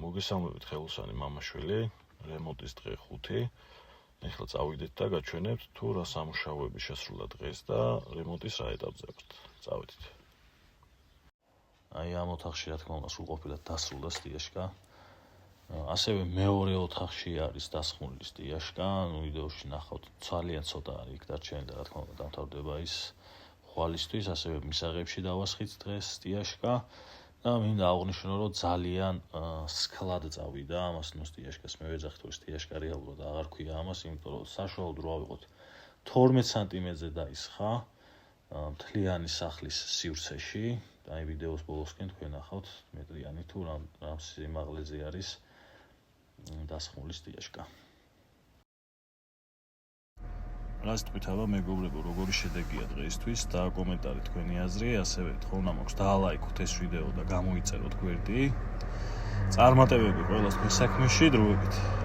მოგესალმებით ხელოსანი მამაშვილი, რემონტის დღე 5. ეხლა წავიდეთ და გაჩვენებთ თუ რა სამუშაოები შესრულა დღეს და რემონტის რა ეტაპზე ვართ. წავედით. აი ამ ოთახში რა თქმა უნდა სრულყოფილად დასრულდა სტიაშკა. ასევე მეორე ოთახში არის დასხმული სტიაშკა, ვიდეოში ნახავთ ძალიან ცოტა არის იქ დარჩენილი და რა თქმა უნდა დამთავრდება ის ხვალისთვის, ასევე მისაღებში დავასხით დღეს სტიაშკა. და მინდა აღვნიშნო, რომ ძალიან სქლად წავიდა ამას ნუ სტიაშკას მე ვეძახით, რომ სტიაშკა რეალურად აღარ ქვია ამას, იმიტომ რომ საშუალოდ რო ავიღოთ 12 სანტიმეტრზე დაისხა მთლიანი სახლის სივრცეში და აი ვიდეოს ბოლოსკენ თქვენ ნახავთ მეტრიანი თუ რამ სიმაღლეზე არის დასხმული სტიაშკა. რას თქვით აბა მეგობრებო, როგორი შედეგია დღეისთვის და კომენტარი თქვენი აზრი, ასევე თხოვნა მაქვს დაალაიქოთ ეს ვიდეო და გამოიწეროთ გვერდი. წარმატებები ყველას თქვენ საქმეში, დროებით.